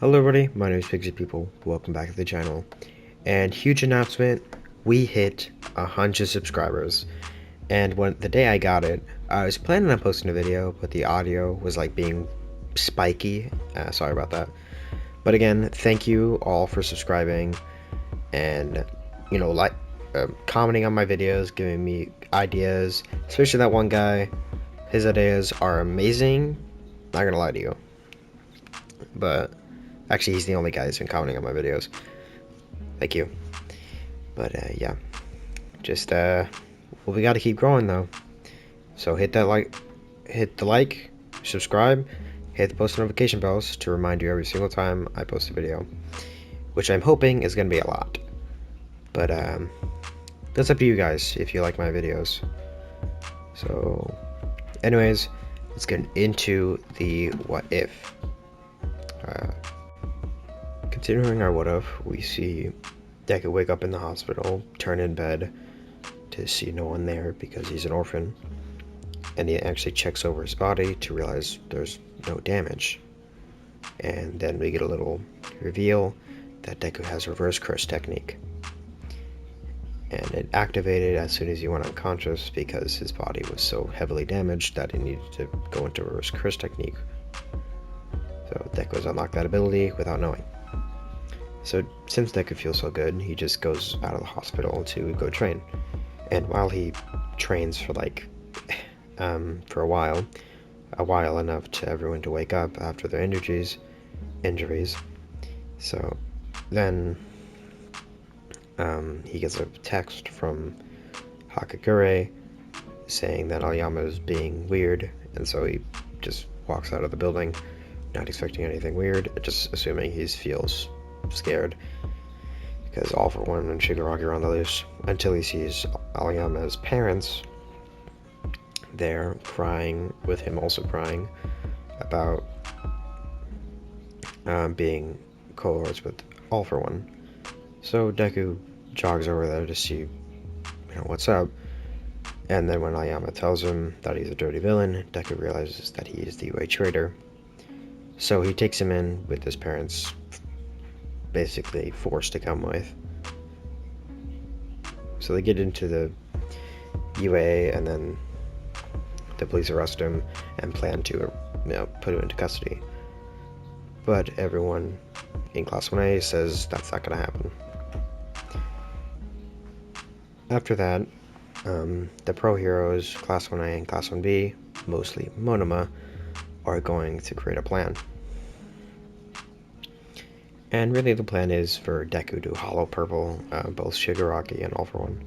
Hello everybody, my name is Pixie People. Welcome back to the channel. And huge announcement, we hit 100 subscribers. And when the day I got it, I was planning on posting a video, but the audio was like being spiky. Sorry about that. But again, thank you all for subscribing and commenting on my videos, giving me ideas, especially that one guy. His ideas are amazing. Not gonna lie to you. But actually, he's the only guy that's been commenting on my videos. Thank you. But yeah, just well, we got to keep growing though. So hit the like, subscribe, hit the post notification bells to remind you every single time I post a video, which I'm hoping is gonna be a lot. But that's up to you guys if you like my videos. So, anyways, let's get into the what if. Continuing our what if, we see Deku wake up in the hospital, turn in bed to see no one there because he's an orphan, and he actually checks over his body to realize there's no damage. And then we get a little reveal that Deku has reverse curse technique, and it activated as soon as he went unconscious because his body was so heavily damaged that he needed to go into reverse curse technique. So Deku has unlocked that ability without knowing. So since Deku feels so good, he just goes out of the hospital to go train. And while he trains for for a while enough to everyone to wake up after their injuries. So then he gets a text from Hakagure saying that Aoyama is being weird, and so he just walks out of the building, not expecting anything weird, just assuming he feels scared because All For One and Shigaraki are on the loose, until he sees Aoyama's parents there crying, with him also crying about being cohorts with All For One. So Deku jogs over there to see what's up, and then when Aoyama tells him that he's a dirty villain, Deku realizes that he is the UA traitor. So he takes him in with his parents basically forced to come with. So they get into the UA, and then the police arrest him and plan to put him into custody. But everyone in Class 1A says that's not going to happen. After that, the pro heroes, Class 1A and Class 1B, mostly Monoma, are going to create a plan. And really the plan is for Deku to hollow purple both Shigaraki and All For One.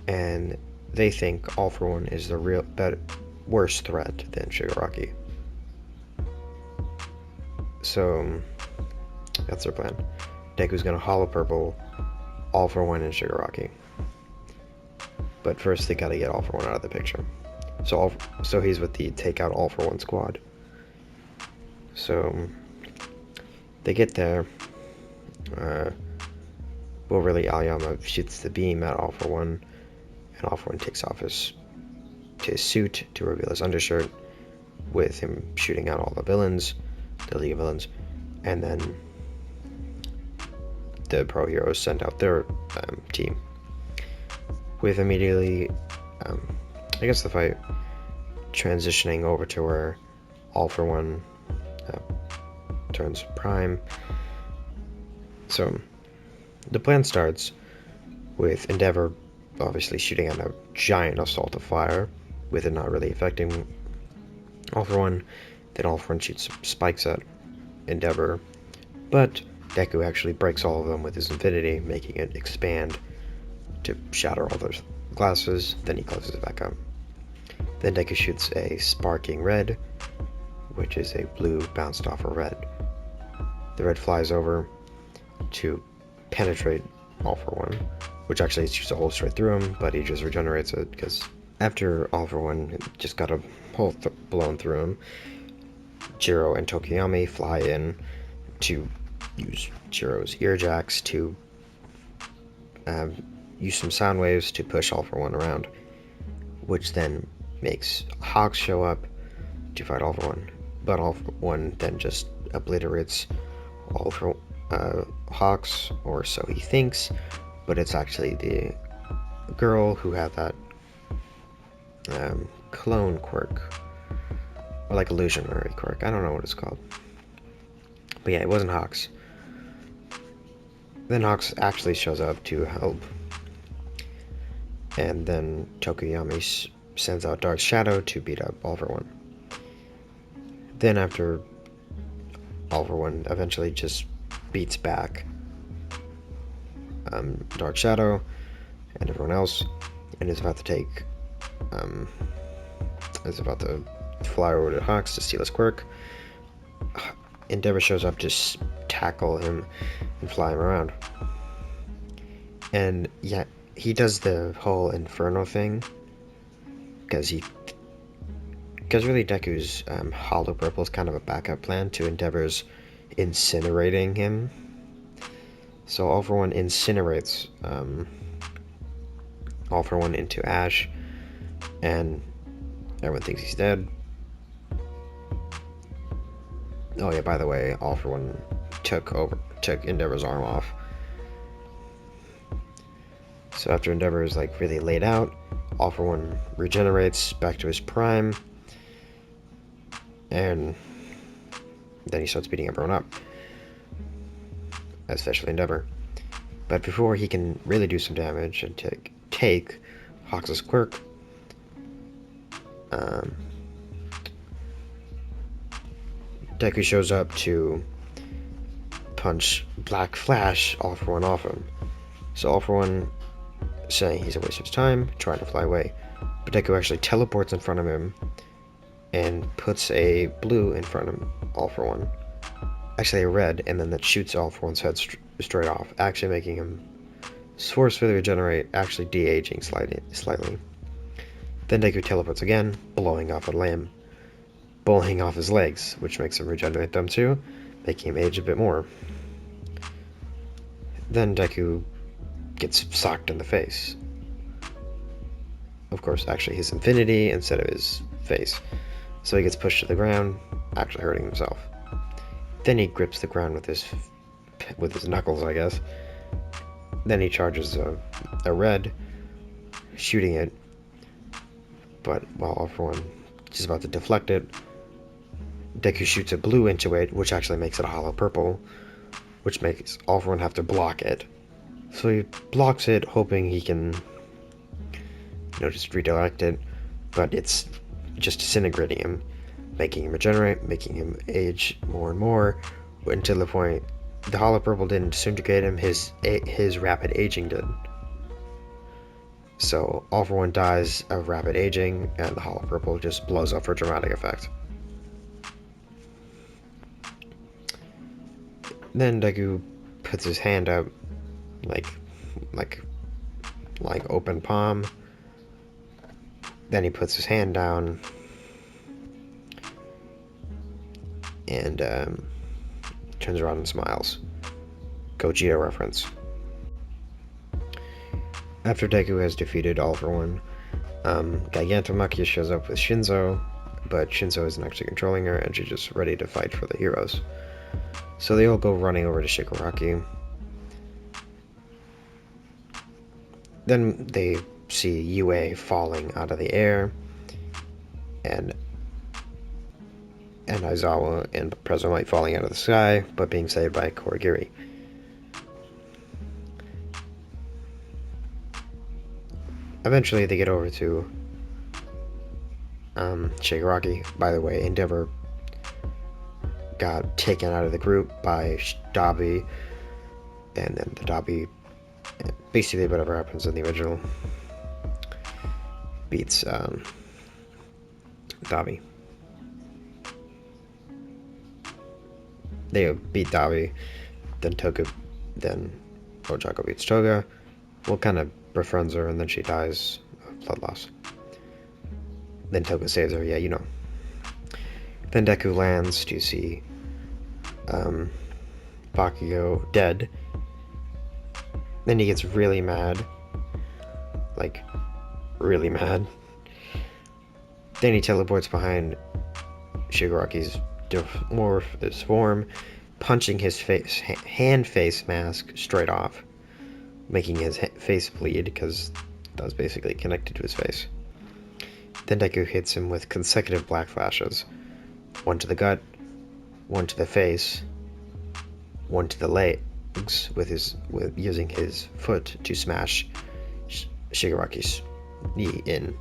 And they think All For One is the worse threat than Shigaraki. So that's their plan. Deku's gonna hollow purple All For One and Shigaraki. But first they gotta get All For One out of the picture. So he's with the take out All For One squad. So they get there. Really Aoyama shoots the beam at All For One, and All For One takes off his suit to reveal his undershirt, with him shooting out all the villains, the League of Villains, and then the pro heroes send out their team, with immediately I guess the fight transitioning over to where All For One turns prime. So the plan starts with Endeavor obviously shooting out a giant assault of fire, with it not really affecting All For One. Then All For One shoots spikes at Endeavor, but Deku actually breaks all of them with his infinity, making it expand to shatter all those glasses. Then he closes it back up. Then Deku shoots a sparking red, which is a blue bounced off a red. The red flies over to penetrate All For One, which actually shoots a hole straight through him, but he just regenerates it because after All For One just got a hole blown through him, Jiro and Tokiyami fly in to use Jiro's ear jacks to use some sound waves to push All For One around, which then makes Hawks show up to fight All For One, but All For One then just obliterates all for Hawks, or so he thinks, but it's actually the girl who had that clone quirk, or like illusionary quirk. I don't know what it's called, but yeah, it wasn't Hawks. Then Hawks actually shows up to help, and then Tokuyami sends out Dark Shadow to beat up All for One. Then after All for One eventually just beats back Dark Shadow and everyone else, and is about to fly over to Hawks to steal his quirk. Endeavor shows up to tackle him and fly him around. And yeah, he does the whole Inferno thing because really Deku's Hollow Purple is kind of a backup plan to Endeavor's incinerating him. So All for One incinerates All for One into ash, and everyone thinks he's dead. Oh yeah, by the way, All for One took Endeavor's arm off. So after Endeavor is like really laid out, All for One regenerates back to his prime, and then he starts beating everyone up, especially Endeavor. But before he can really do some damage and take Hawks' quirk, Deku shows up to punch Black Flash All for One off him. So All for One saying he's a waste of his time, trying to fly away. But Deku actually teleports in front of him and puts a blue in front of All for One. Actually a red, and then that shoots All for One's head straight off, actually making him forcefully regenerate, actually de-aging slightly. Then Deku teleports again, blowing off his legs, which makes him regenerate them too, making him age a bit more. Then Deku gets socked in the face. Of course, actually his infinity instead of his face. So he gets pushed to the ground, actually hurting himself. Then he grips the ground with his knuckles, I guess. Then he charges a red, shooting it, but while All for One is about to deflect it, Deku shoots a blue into it, which actually makes it a hollow purple, which makes All for One have to block it. So he blocks it, hoping he can, just redirect it, but it's just disintegrating him, making him regenerate, making him age more and more, until the point the hollow purple didn't disintegrate him, his rapid aging did. So All for One dies of rapid aging, and the hollow purple just blows up for dramatic effect. Then Deku puts his hand up, like open palm. Then he puts his hand down, and turns around and smiles. Gogeta reference. After Deku has defeated All for One, Gigantomachia shows up with Shinzo, but Shinzo isn't actually controlling her, and she's just ready to fight for the heroes. So they all go running over to Shigaraki. Then they see Yue falling out of the air, and Aizawa and President White falling out of the sky, but being saved by Korigiri. Eventually they get over to Shigaraki. By the way, Endeavor got taken out of the group by Dabi, and then the Dabi, basically whatever happens in the original, beats Dabi. They beat Dabi, then Ochako beats Toga. Well, kind of befriends her, and then she dies of blood loss. Then Toga saves her, yeah, you know. Then Deku lands to see Bakugo dead. Then he gets really mad. Like, really mad. Then he teleports behind Shigaraki's form, punching his hand-face mask straight off, making his face bleed because that was basically connected to his face. Then Deku hits him with consecutive black flashes, one to the gut, one to the face, one to the legs with using his foot to smash Shigaraki's knee in.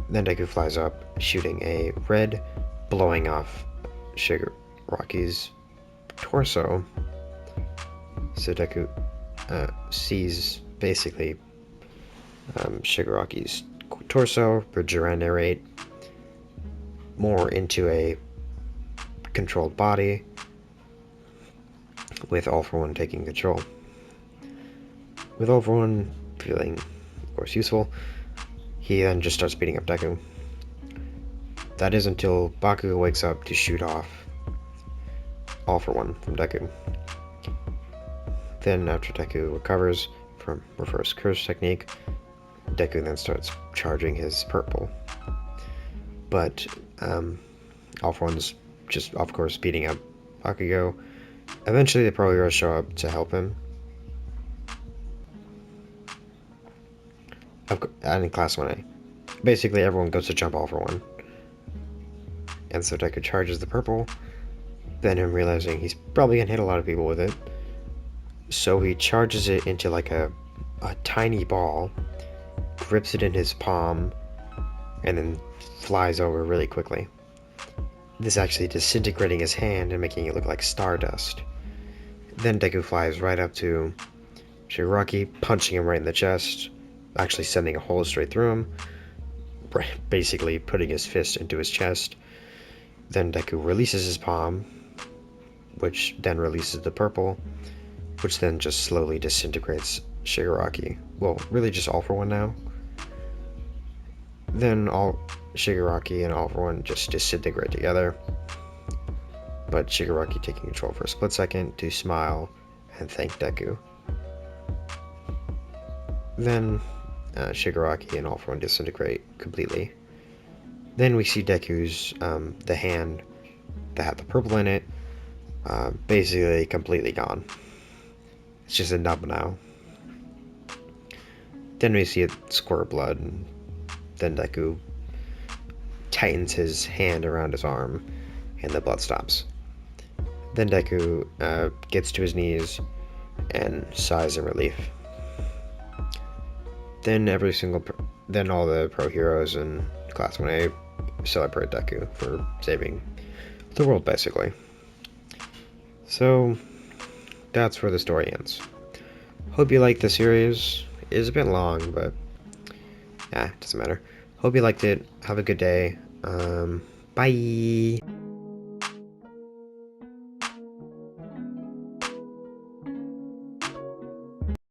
Then Deku flies up, shooting a red, blowing off Shigaraki's torso. So Deku sees basically Shigaraki's torso regenerate more into a controlled body, with All For One taking control. With All For One feeling, of course, useful, he then just starts beating up Deku. That is until Bakugo wakes up to shoot off All For One from Deku. Then, after Deku recovers from reverse curse technique, Deku then starts charging his purple. But All For One's just, of course, beating up Bakugo. Eventually, the Pro Heroes show up to help him. And in Class 1A. Basically, everyone goes to jump All For One. And so Deku charges the purple. Then him realizing he's probably gonna hit a lot of people with it. So he charges it into like a tiny ball, grips it in his palm, and then flies over really quickly. This actually disintegrating his hand and making it look like stardust. Then Deku flies right up to Shigaraki, punching him right in the chest, actually sending a hole straight through him, basically putting his fist into his chest. Then Deku releases his palm, which then releases the purple, which then just slowly disintegrates Shigaraki. Well, really just All For One now. Then Shigaraki and All For One just disintegrate together, but Shigaraki taking control for a split second to smile and thank Deku. Then Shigaraki and All For One disintegrate completely. Then we see Deku's, the hand that had the purple in it, basically completely gone. It's just a nub now. Then we see it squirt blood, and then Deku tightens his hand around his arm, and the blood stops. Then Deku gets to his knees and sighs in relief. Then all the Pro Heroes in Class 1A celebrate Deku for saving the world, basically. So that's where the story ends. Hope you liked the series. It is a bit long, but yeah, it doesn't matter. Hope you liked it. Have a good day. Bye.